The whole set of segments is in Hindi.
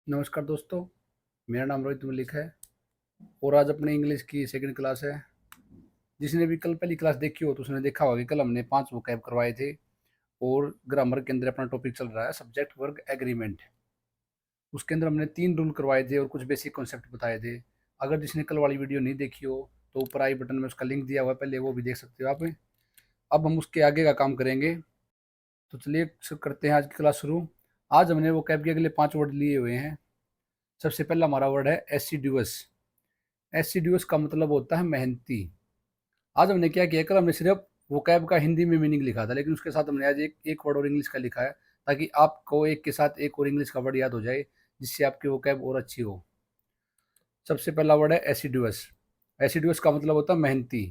नमस्कार दोस्तों, मेरा नाम रोहित मलिक है और आज अपनी इंग्लिश की सेकंड क्लास है। जिसने भी कल पहली क्लास देखी हो तो उसने देखा होगा कि कल हमने 5 वोकैब करवाए थे और ग्रामर के अंदर अपना टॉपिक चल रहा है सब्जेक्ट वर्ग एग्रीमेंट। उसके अंदर हमने 3 रूल करवाए थे और कुछ बेसिक कॉन्सेप्ट बताए थे। अगर जिसने कल वाली वीडियो नहीं देखी हो तो ऊपर आई बटन में उसका लिंक दिया हुआ है, पहले वो भी देख सकते हो आप। अब हम उसके आगे का काम करेंगे, तो चलिए करते हैं आज की क्लास शुरू। आज हमने वोकैब के अगले 5 वर्ड लिए हुए हैं। सबसे पहला हमारा वर्ड है एसिडुअस। एसिडियस का मतलब होता है मेहनती। आज हमने क्या किया, कल हमने सिर्फ वोकैब का हिंदी में मीनिंग लिखा था, लेकिन उसके साथ हमने आज एक वर्ड और इंग्लिश का लिखा है, ताकि आपको एक के साथ एक और इंग्लिश का वर्ड याद हो जाए, जिससे आपकी वोकैब और अच्छी हो। सबसे पहला वर्ड है एसिडुअस। एसिडुअस का मतलब होता है मेहनती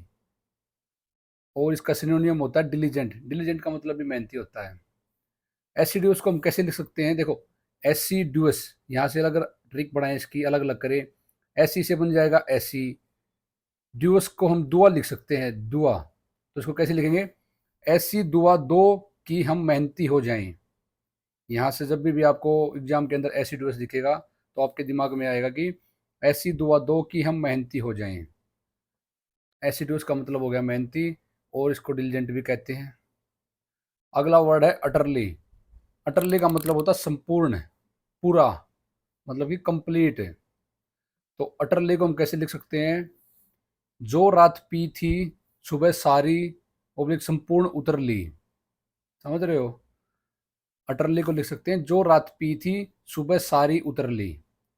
और इसका सिनोनियम होता है डिलीजेंट। डिलीजेंट का मतलब भी मेहनती होता है। एसिडुअस को हम कैसे लिख सकते हैं, देखो एसिडुअस, यहाँ से अगर ट्रिक बनाए इसकी अलग अलग करें, एसी से बन जाएगा एसी। ड्यूस को हम दुआ लिख सकते हैं, दुआ। तो इसको कैसे लिखेंगे, ऐसी दुआ दो कि हम मेहनती हो जाएं। यहाँ से जब भी आपको एग्जाम के अंदर ऐसी ड्यूस दिखेगा तो आपके दिमाग में आएगा कि ऐसी दुआ दो कि हम मेहनती हो जाएं। ऐसी ड्यूस का मतलब हो गया मेहनती और इसको डिलीजेंट भी कहते हैं। अगला वर्ड है अटरली। अटरली का मतलब होता है संपूर्ण, पूरा, मतलब कि कंप्लीट। तो अटरली को हम कैसे लिख सकते हैं, जो रात पी थी सुबह सारी ओब्लिक संपूर्ण उतर ली। समझ रहे हो, अटरली को लिख सकते हैं जो रात पी थी सुबह सारी उतर ली।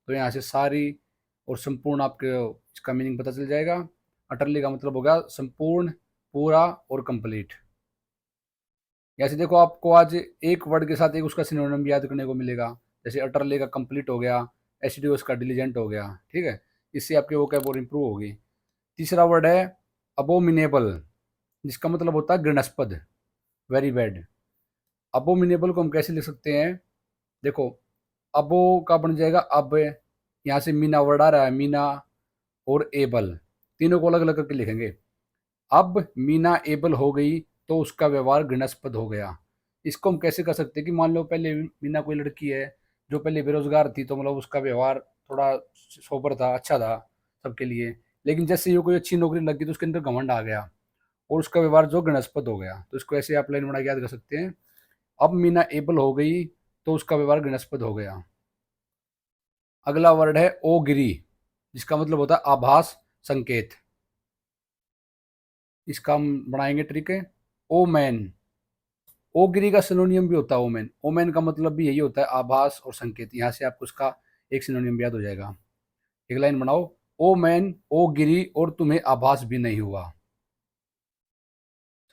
तो यहाँ से सारी और संपूर्ण आपके इसका मीनिंग पता चल जाएगा। अटरली का मतलब होगा संपूर्ण, पूरा और कंप्लीट। जैसे देखो, आपको आज एक वर्ड के साथ एक उसका सिनोनिम भी याद करने को मिलेगा। जैसे अटरली का कंप्लीट हो गया, एसिडियस का डिलीजेंट हो गया, ठीक है। इससे आपके वोकैब और इंप्रूव होगी। तीसरा वर्ड है अबोमिनेबल, जिसका मतलब होता है घृणास्पद, वेरी बैड। अबोमिनेबल को हम कैसे लिख सकते हैं, देखो अबो का बन जाएगा अब, यहाँ से मीना वर्ड आ रहा है, मीना और एबल, तीनों को अलग अलग करके लिखेंगे। अब मीना एबल हो गई तो उसका व्यवहार घृणास्पद हो गया। इसको हम कैसे कर सकते हैं कि मान लो पहले मीना कोई लड़की है जो पहले बेरोजगार थी, तो मतलब उसका व्यवहार थोड़ा सोबर था, अच्छा था सबके लिए। लेकिन जैसे ये कोई अच्छी नौकरी लग गई तो उसके अंदर घमंड आ गया और उसका व्यवहार जो घृणास्पद हो गया। तो इसको ऐसे आप लाइन बना के याद कर सकते हैं, अब मीना एबल हो गई तो उसका व्यवहार घृणास्पद हो गया। अगला वर्ड है ओगिरी, जिसका मतलब होता है आभास, संकेत। इसका हम बनाएंगे ट्रिक है, ओमैन। ओगिरी का सिनोनियम भी होता है ओमैन। ओमैन का मतलब भी यही होता है आभास और संकेत। यहाँ से आपको उसका एक सिनोनियम भी याद हो जाएगा। एक लाइन बनाओ, ओ मैन ओ गिरी और तुम्हें आभास भी नहीं हुआ।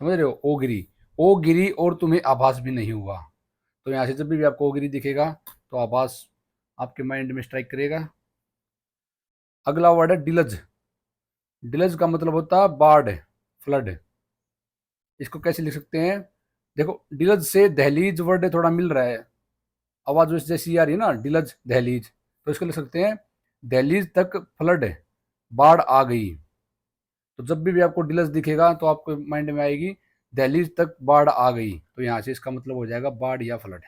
समझ रहे हो, ओ गिरी, ओ गिरी और तुम्हें आभास भी नहीं हुआ। तो यहाँ से जब भी आपको ओ गिरी दिखेगा तो आभास आपके माइंड में स्ट्राइक करेगा। अगला वर्ड है डिलज। डिलज का मतलब होता है बाढ़, फ्लड। इसको कैसे लिख सकते हैं, देखो डिलज से दहलीज वर्ड थोड़ा मिल रहा है, आवाज जैसी आ रही है ना, डिलज दहलीज। तो इसको लिख सकते हैं दहलीज तक फ्लड, बाढ़ आ गई। तो जब भी आपको डिलज दिखेगा तो आपको माइंड में आएगी दहलीज तक बाढ़ आ गई। तो यहाँ से इसका मतलब हो जाएगा बाढ़ या फ्लड।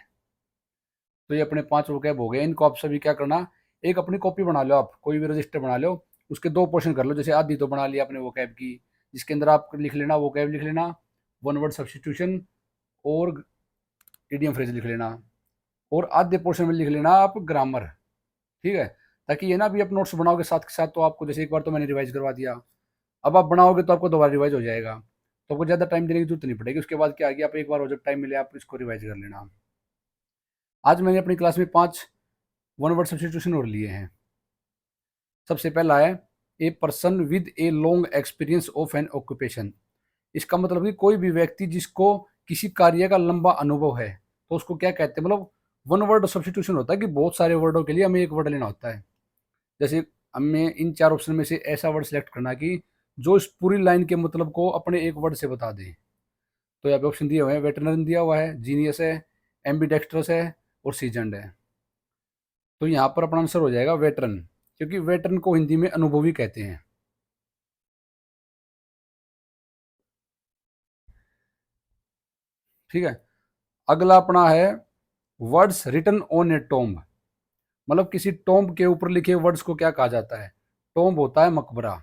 तो ये अपने 5 वोकैब हो गए। इनको आप सभी क्या करना, एक अपनी कॉपी बना लो, आप कोई भी रजिस्टर बना लो, उसके 2 पोर्शन कर लो। जैसे आधी तो बना लिया अपने वोकैब की, जिसके अंदर आप लिख लेना वोकैब लिख लेना, वन वर्ड सब्सटीट्यूशन और इडियम फ्रेज लिख लेना, और आधे पोर्शन में लिख लेना आप ग्रामर। ठीक है, ताकि ये ना भी आप नोट्स बनाओगे साथ के साथ, तो आपको जैसे एक बार तो मैंने रिवाइज करवा दिया, अब आप बनाओगे तो आपको दोबारा रिवाइज हो जाएगा, तो आपको ज़्यादा टाइम देने की जरूरत नहीं पड़ेगी। उसके बाद क्या आगे आप एक बार और जब टाइम मिले आप इसको रिवाइज कर लेना। आज मैंने अपनी क्लास में 5 वन वर्ड सब्सटीट्यूशन और लिए हैं। सबसे पहला है a person with a long experience of N occupation. इसका मतलब कि कोई भी व्यक्ति जिसको किसी कार्य का लंबा अनुभव है, तो उसको क्या कहते हैं, मतलब वन वर्ड सब्सटीट्यूशन होता है कि बहुत सारे वर्डों के लिए हमें एक वर्ड लेना होता है। जैसे हमें इन 4 ऑप्शन में से ऐसा वर्ड सेलेक्ट करना कि जो इस पूरी लाइन के मतलब को अपने एक वर्ड से बता दे। तो यहाँ पे ऑप्शन दिए हुए हैं, वेटरनरी दिया हुआ है, जीनियस है, एम्बीडेक्स्ट्रस है और सीजनड है। तो यहाँ पर अपना आंसर हो जाएगा वेटरन, क्योंकि वेटरन को हिंदी में अनुभवी कहते हैं। ठीक है, अगला अपना है words written on a tomb. मतलब किसी टॉम्ब के ऊपर लिखे वर्ड्स को क्या कहा जाता है? टॉम्ब होता है मकबरा।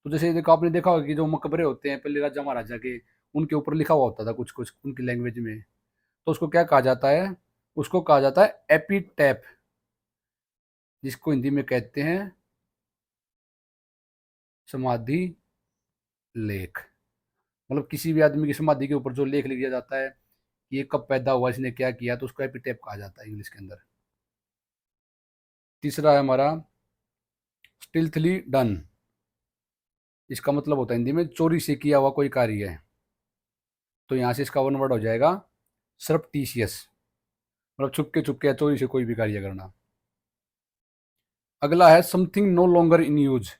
तो जैसे देखो, आपने देखा होगा कि जो मकबरे होते हैं पहले राजा महाराजा के, उनके ऊपर लिखा हुआ होता था कुछ कुछ उनकी लैंग्वेज में। तो उसको क्या कहा जाता है? उसको कहा जाता है एपीटैप, जिसको हिंदी में कहते हैं समाधि लेख। मतलब किसी भी आदमी की समाधि के ऊपर जो लेख लिख दिया जाता है कि ये कब पैदा हुआ, इसने क्या किया, तो उसको एपीटैप कहा जाता है इंग्लिश के अंदर। तीसरा है हमारा स्टिल्थली डन। इसका मतलब होता है हिंदी में चोरी से किया हुआ कोई कार्य है। तो यहाँ से इसका वन वर्ड हो जाएगा सरप्टीशियस, मतलब छुपके या चोरी से कोई भी कार्य करना। अगला है something no longer in use,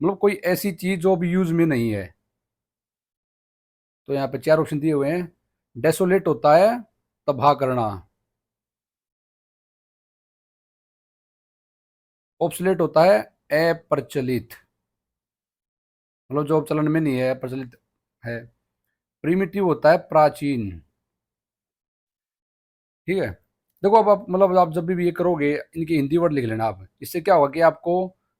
मतलब कोई ऐसी चीज जो अभी यूज में नहीं है। तो यहाँ पे चार ऑप्शन दिए हुए हैं। डेसोलेट होता है तबाह करना, ऑब्सोलेट होता है अप्रचलित, मतलब जो अब चलन में नहीं है, प्रचलित है। प्रीमिटिव होता है प्राचीन। ठीक है। देखो अब आप मतलब आप जब भी ये करोगे इनके हिंदी वर्ड लिख लेना आप। इससे क्या होगा कि आपको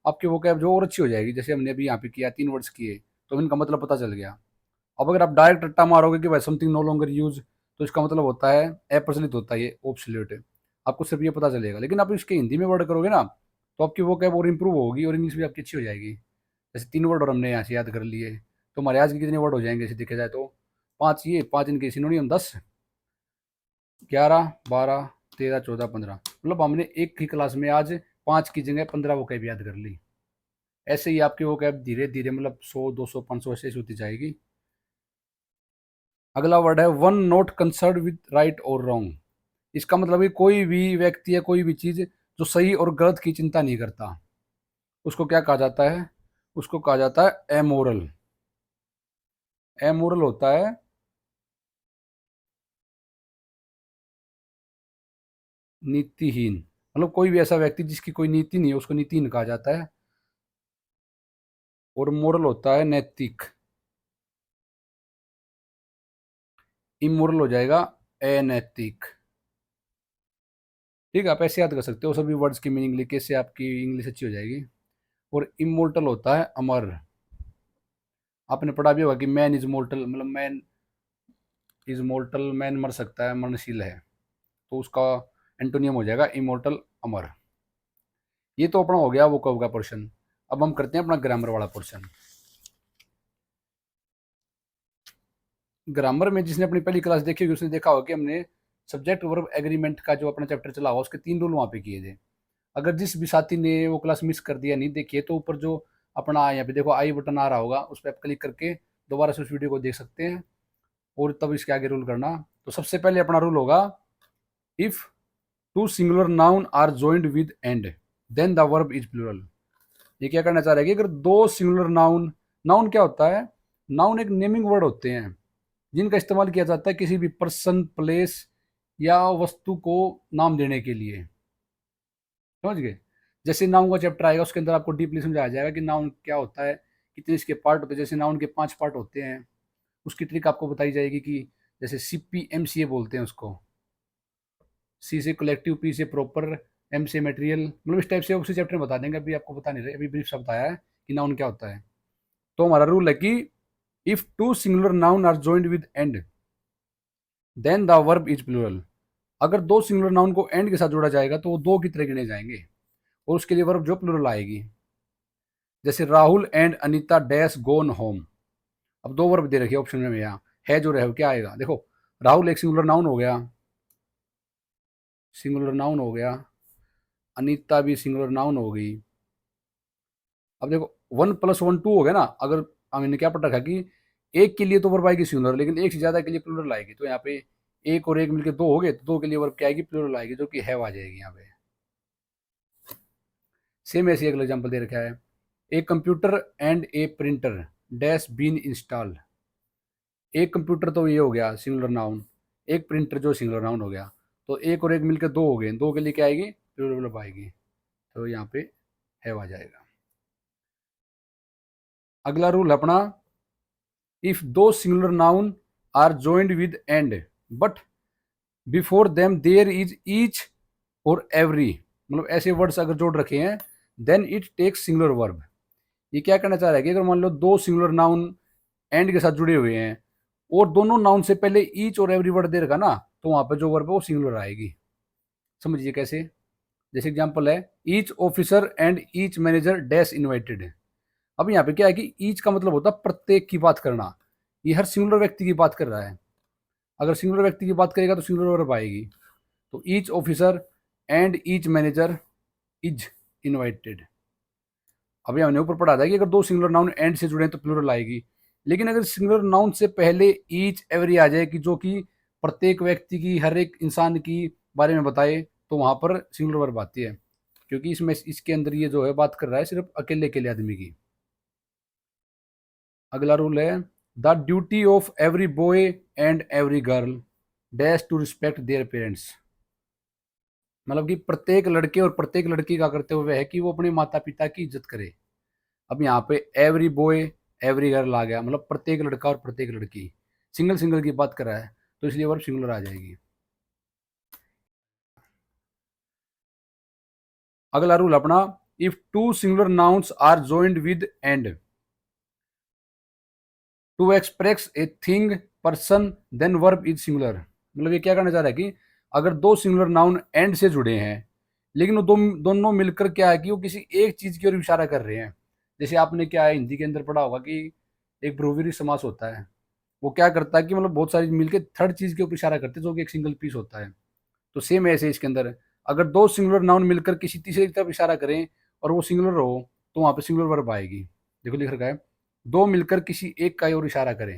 आपकी वो कैब जो और अच्छी हो जाएगी। जैसे हमने अभी यहाँ पे किया 3 वर्ड्स किए, तो इनका मतलब पता चल गया। अब अगर आप डायरेक्ट रट्टा मारोगे कि भाई समथिंग नो लॉन्गर यूज, तो इसका मतलब होता है अप्रचलित होता है, ये ऑब्सोल्यूट है। आपको सिर्फ ये पता चलेगा। लेकिन आप इसके हिंदी में वर्ड करोगे ना, तो आपकी वो कैब और इंप्रूव होगी और इंग्लिश भी आपकी अच्छी हो जाएगी। जैसे 3 वर्ड और हमने यहाँ से याद कर लिए, तो हमारे आज के कितने वर्ड हो जाएंगे ऐसे देखा जाए तो? 5, ये 5 इनके सिनोनियम, 10, 11, 12, 13, 14, 15, मतलब हमने एक ही क्लास में आज 5 की जगह 15 वो कैब याद कर ली। ऐसे ही आपकी वो कैब धीरे धीरे मतलब 100, 200, 500 ऐसे ही होती जाएगी। अगला वर्ड है one not concern with right और रॉन्ग। इसका मतलब है कोई भी व्यक्ति या कोई भी चीज जो सही और गलत की चिंता नहीं करता, उसको क्या कहा जाता है? उसको कहा जाता है एमोरल। एमोरल होता है नीतिहीन, मतलब कोई भी ऐसा व्यक्ति जिसकी कोई नीति नहीं है उसको नीतिहीन कहा जाता है। और मोरल होता है नैतिक। इमोरल हो जाएगा अनैतिक। ठीक है, आप ऐसे याद कर सकते हो सभी वर्ड्स की मीनिंग लिख के, इससे आपकी इंग्लिश अच्छी हो जाएगी। और इमोर्टल होता है अमर। आपने पढ़ा भी होगा कि मैन इज मोर्टल, मतलब मैन इज मोर्टल, मैन मर सकता है, मरणशील है। तो उसका एंटोनियम हो जाएगा इमोर्टल, अमर। ये तो अपना हो गया वो कब का पोर्शन। अब हम करते हैं अपना ग्रामर वाला पोर्शन। ग्रामर में जिसने अपनी पहली क्लास देखी होगी उसने देखा होगा कि हमने सब्जेक्ट वर्ब एग्रीमेंट का जो अपना चैप्टर चला हुआ उसके 3 रूल वहाँ पे किए थे। अगर जिस भी साथी ने वो क्लास मिस कर दिया, नहीं देखी है, तो ऊपर जो अपना यहाँ पे देखो आई बटन आ रहा होगा, उस पर आप क्लिक करके दोबारा से उस वीडियो को देख सकते हैं और तब इसके आगे रूल करना। तो सबसे पहले अपना रूल होगा, if two singular noun are joined with and then the verb is plural. ये क्या करना चाह रहा है कि अगर दो सिंगुलर नाउन, नाउन क्या होता है? नाउन एक नेमिंग वर्ड होते हैं जिनका इस्तेमाल किया जाता है किसी भी पर्सन, प्लेस या वस्तु को नाम देने के लिए। समझ गए? जैसे नाउन का चैप्टर आएगा उसके अंदर आपको डीपली समझाया जाएगा कि नाउन क्या होता है, कितने इसके पार्ट होते हैं। जैसे नाउन के 5 पार्ट होते हैं, उसकी ट्रिक आपको बताई जाएगी कि जैसे CPMCA बोलते हैं उसको। सी से कलेक्टिव, पी से प्रॉपर, एम से मटेरियल, मतलब इस टाइप से उसी चैप्टर में बता देंगे। अभी आपको बता नहीं रहे, अभी ब्रीफ सा बताया है कि नाउन क्या होता है। तो हमारा रूल है कि if two singular noun are joined with and then the verb is plural. अगर दो सिंगुलर नाउन को एंड के साथ जोड़ा जाएगा तो वो दो की तरह गिने जाएंगे और उसके लिए वर्ब जो प्लूरल आएगी। जैसे Rahul and Anita dash gone home. अब दो वर्ब दे रखे ऑप्शन में, यहाँ है जो रहे क्या आएगा देखो। राहुल एक सिंगुलर नाउन हो गया, सिंगुलर नाउन हो गया। अनीता भी सिंगुलर नाउन हो गई। अब देखो 1+1 2 हो गया ना। अगर हमने क्या पढ़ रखा कि एक के लिए तो वर्ब आएगी सिंगुलर, लेकिन एक से ज्यादा के लिए प्लूरल आएगी। तो यहाँ पे एक और एक मिलकर दो हो गए, तो दो के लिए वर्ब क्या आएगी? प्लूरल आएगी, जो कि हैव आ जाएगी यहाँ पे। सेम ऐसे अगला एग्जाम्पल दे रखा है, a computer and a printer dash been installed. एक कंप्यूटर तो ये हो गया सिंगुलर नाउन, एक प्रिंटर जो सिंगुलर नाउन हो गया, तो एक और एक मिलकर दो हो गए, दो के लिए क्या आएगी? प्लूरल वर्ब आएगी। तो यहाँ पे हैव आ जाएगा। अगला रूल अपना, if those singular noun are joined with and but before them there is each or every, मतलब ऐसे वर्ड्स अगर जोड़ रखे हैं then it takes singular verb. ये क्या कहना चाह रहा है कि अगर मान लो दो सिंगुलर नाउन एंड के साथ जुड़े हुए हैं और दोनों नाउन से पहले ईच और एवरी वर्ड दे रखा ना, तो वहां पर जो वर्ब है वो सिंगुलर आएगी। समझिए कैसे। जैसे एग्जांपल है each officer and each manager dash invited. अब यहाँ पे क्या है कि ईच का मतलब होता है प्रत्येक की बात करना, ये हर सिंगुलर व्यक्ति की बात कर रहा है। अगर सिंगुलर व्यक्ति की बात करेगा तो सिंगुलर वर्ब आएगी। तो each officer and each manager is invited. अभी हमने ऊपर पढ़ा था कि अगर दो सिंगुलर नाउन एंड से जुड़े हैं तो प्लूरल आएगी, लेकिन अगर सिंगुलर नाउन से पहले ईच एवरी आ जाए कि जो कि प्रत्येक व्यक्ति की, हर एक इंसान की बारे में बताए, तो वहां पर सिंगुलर वर्ब आती है, क्योंकि इसमें इसके अंदर ये जो है बात कर रहा है सिर्फ अकेले अकेले आदमी की। अगला रूल है the duty of every boy and every girl dash to respect their parents. मतलब कि प्रत्येक लड़के और प्रत्येक लड़की का कर्तव्य वह है कि वो अपने माता पिता की इज्जत करे। अब यहाँ पे एवरी बॉय एवरी गर्ल आ गया, मतलब प्रत्येक लड़का और प्रत्येक लड़की, सिंगल सिंगल की बात कर रहा है, तो इसलिए वर्ब सिंगुलर आ जाएगी। अगला रूल अपना if two singular nouns are joined with and to express a thing person then verb is singular. मतलब ये क्या करना चाह रहा है कि अगर दो सिंगुलर नाउन एंड से जुड़े हैं लेकिन वो दोनों मिलकर क्या है कि वो किसी एक चीज की ओर इशारा कर रहे हैं। जैसे आपने क्या है हिंदी के अंदर पढ़ा होगा कि एक बहुव्रीहि समास होता है, वो क्या करता है कि मतलब बहुत सारी मिलकर थर्ड चीज के ऊपर इशारा करते हैं जो कि एक सिंगल पीस होता है। तो सेम ऐसे इसके अंदर अगर दो सिंगुलर नाउन मिलकर किसी तीसरे की तरफ इशारा करें और वो सिंगुलर हो तो वहां पे सिंगुलर वर्ब आएगी। देखो लिख रखा है दो मिलकर किसी एक का ओर इशारा करें।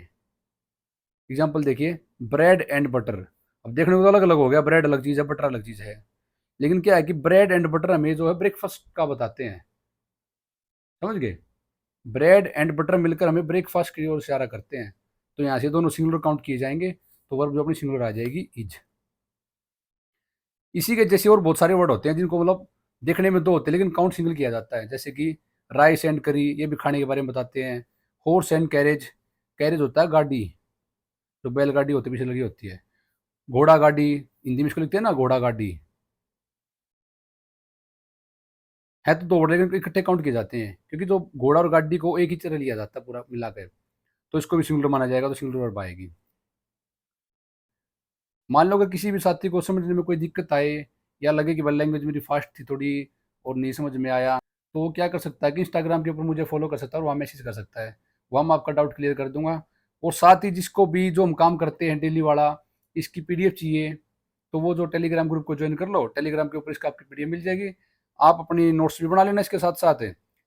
एग्जाम्पल देखिए ब्रेड एंड बटर। अब देखने को तो अलग अलग हो गया, ब्रेड अलग चीज है बटर अलग चीज है, लेकिन क्या है कि ब्रेड एंड बटर हमें जो है ब्रेकफास्ट का बताते हैं। समझ गए। ब्रेड एंड बटर मिलकर हमें ब्रेकफास्ट की ओर इशारा करते हैं, तो यहाँ से दोनों सिंगुलर काउंट किए जाएंगे, तो वर्ब जो अपनी सिंगुलर आ जाएगी इज। इसी के जैसे और बहुत सारे वर्ड होते हैं जिनको मतलब देखने में दो होते हैं लेकिन काउंट सिंगल किया जाता है, जैसे कि राइस एंड करी, ये भी खाने के बारे में बताते हैं। हॉर्स एंड कैरेज, कैरेज होता है गाड़ी, जो बैलगाड़ी होती है पीछे लगी होती है। घोड़ा गाड़ी, हिंदी में इसको लिखते हैं ना घोड़ा गाड़ी। है तो दो वर्ड लेकिन इकट्ठे काउंट किए जाते हैं क्योंकि जो घोड़ा और गाड़ी को एक ही तरह लिया जाता है पूरा मिलाकर, तो इसको भी सिंगुलर माना जाएगा, तो सिंगुलर वर्ब आएगी। मान लो कि किसी भी साथी को समझने में कोई दिक्कत आए या लगे कि भाई लैंग्वेज मेरी फास्ट थी थोड़ी और नहीं समझ में आया, तो वो क्या कर सकता है कि इंस्टाग्राम के ऊपर मुझे फॉलो कर सकता है और वहाँ मैसेज कर सकता है, वहाँ मैं आपका डाउट क्लियर कर दूंगा। और साथ ही जिसको भी जो हम काम करते हैं डेली वाला, इसकी पीडीएफ चाहिए, तो वो जो टेलीग्राम ग्रुप को ज्वाइन कर लो, टेलीग्राम के ऊपर इसका आपकी पीडीएफ मिल जाएगी। आप अपनी नोट्स भी बना लेना इसके साथ साथ,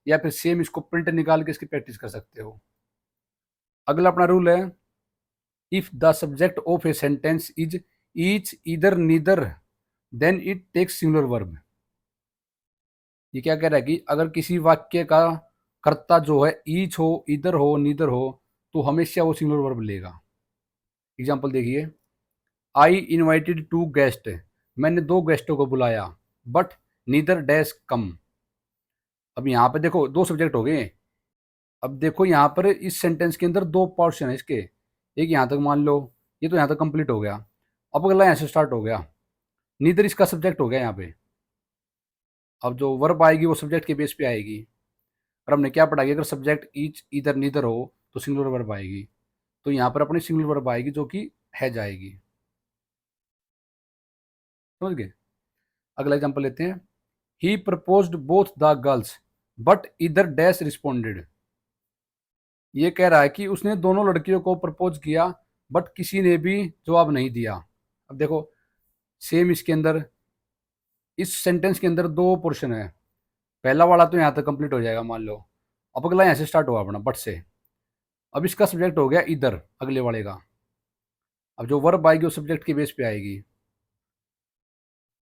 या फिर सेम इसको प्रिंट निकाल के इसकी प्रैक्टिस कर सकते हो। अगला अपना रूल है if the subject of a sentence is each either neither then it takes singular verb. ये क्या कह रहा है कि अगर किसी वाक्य का कर्ता जो है ईच हो, इधर हो, नीदर हो, तो हमेशा वो सिंगुलर वर्ब लेगा। एग्जांपल देखिए आई इनवाइटेड टू गेस्ट, मैंने दो गेस्टों को बुलाया, बट नीदर डैश कम। अब यहाँ पे देखो दो सब्जेक्ट हो गए। अब देखो यहाँ पर इस सेंटेंस के अंदर दो पोर्शन है इसके, एक यहाँ तक मान लो, ये तो यहाँ तक कंप्लीट हो गया, अब अगला यहाँ से स्टार्ट हो गया, नीदर इसका सब्जेक्ट हो गया यहाँ पे। अब जो वर्ब आएगी वो सब्जेक्ट के बेस पे आएगी, और हमने क्या पढ़ा कि अगर सब्जेक्ट ईच इधर नीदर हो तो सिंगुलर वर्ब आएगी, तो यहाँ पर अपनी सिंगुलर वर्ब आएगी जो कि है जाएगी। समझ गए। अगला एग्जांपल लेते हैं he proposed both the girls but इधर डैश रिस्पोंडेड। ये कह रहा है कि उसने दोनों लड़कियों को प्रपोज किया बट किसी ने भी जवाब नहीं दिया। अब देखो सेम इसके अंदर इस सेंटेंस के अंदर दो पोर्शन है, पहला वाला तो यहाँ तक कंप्लीट हो जाएगा मान लो, अब अगला यहाँ से स्टार्ट हुआ अपना बट से। अब इसका सब्जेक्ट हो गया इधर अगले वाले का, अब जो वर्ब आएगी वो सब्जेक्ट के बेस पे आएगी,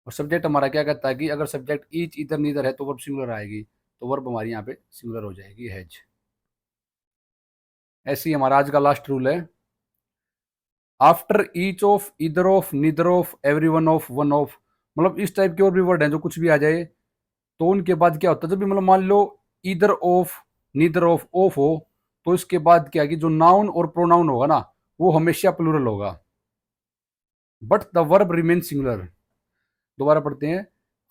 और सब्जेक्ट हमारा क्या कहता है कि अगर सब्जेक्ट ईच इधर नीदर है तो वर्ब सिंगुलर आएगी, तो वर्ब हमारी यहाँ पे सिंगुलर हो जाएगी हैज। ऐसे ही हमारा आज का लास्ट रूल है after each of either of neither of every one of. मतलब इस टाइप के और भी वर्ड हैं जो कुछ भी आ जाए तो उनके बाद क्या होता है, जब भी मतलब मान लो इधर ऑफ नीदर ऑफ हो, तो इसके बाद क्या है कि जो नाउन और प्रोनाउन होगा ना वो हमेशा प्लूरल होगा, but the verb remain singular. दोबारा पढ़ते हैं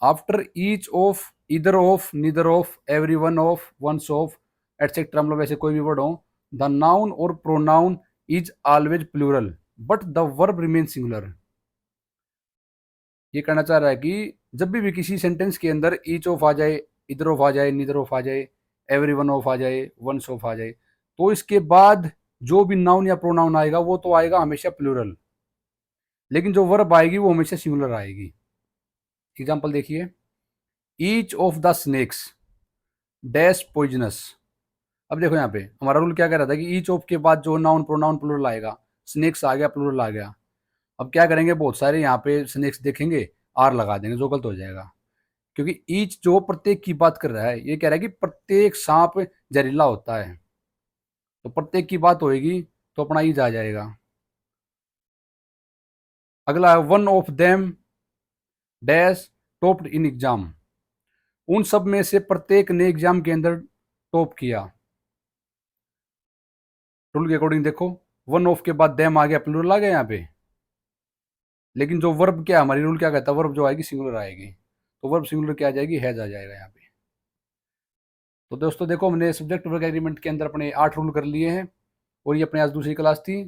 after each of, either of, neither of, every one of, once of, etcetera, मतलब ऐसे कोई भी वर्ड हो, द नाउन और pronoun is always plural but the verb remain singular. ये कहना चाह रहा है कि जब भी किसी सेंटेंस के अंदर ईच ऑफ आ जाए, इधर ऑफ आ जाए, नीदर ऑफ आ जाए, एवरी वन ऑफ आ जाए, वंस ऑफ आ जाए, तो इसके बाद जो भी नाउन या प्रोनाउन आएगा वो तो आएगा हमेशा प्लूरल, लेकिन जो वर्ब आएगी वो हमेशा सिंगुलर आएगी। एग्जाम्पल देखिए, each of the snakes dash poisonous. अब देखो यहाँ पे हमारा रूल क्या कह रहा था कि ईच ऑफ के बाद जो नाउन प्रोनाउन प्लूरल आएगा, स्नेक्स आ गया, प्लूरल आ गया। अब क्या करेंगे, बहुत सारे यहाँ पे स्नेक्स देखेंगे, आर लगा देंगे, जो गलत हो जाएगा, क्योंकि ईच जो प्रत्येक की बात कर रहा है, ये कह रहा है कि प्रत्येक सांप जहरीला होता है, तो प्रत्येक की बात होएगी तो अपना ईज आ जाएगा। अगला है one of them dash topped in exam. उन सब में से प्रत्येक ने एग्जाम के अंदर टॉप किया। रूल के अकॉर्डिंग देखो, वन ऑफ के बाद देम आ गया, प्लूरल आ गया यहाँ पे, लेकिन जो वर्ब क्या, हमारी रूल क्या कहता है, वर्ब जो आएगी सिंगुलर आएगी, तो वर्ब सिंगुलर क्या आ जाएगी, हैज आ जाएगा यहाँ पे। तो दोस्तों देखो, हमने सब्जेक्ट वर्क एग्रीमेंट के अंदर अपने 8 रूल कर लिए हैं, और ये अपने आज दूसरी क्लास थी।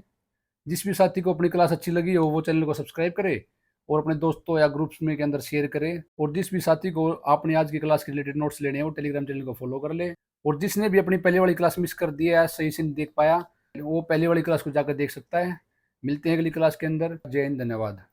जिस भी साथी को अपनी क्लास अच्छी लगी हो वो चैनल को सब्सक्राइब करे और अपने दोस्तों या ग्रुप्स में के अंदर शेयर करे, और जिस भी साथी को आपने आज की क्लास के रिलेटेड नोट्स लेने हैं वो टेलीग्राम चैनल को फॉलो कर ले, और जिसने भी अपनी पहले वाली क्लास मिस कर दी है, सही से नहीं देख पाया, वो पहले वाली क्लास को जाकर देख सकता है। मिलते हैं अगली क्लास के अंदर। जय हिंद, धन्यवाद।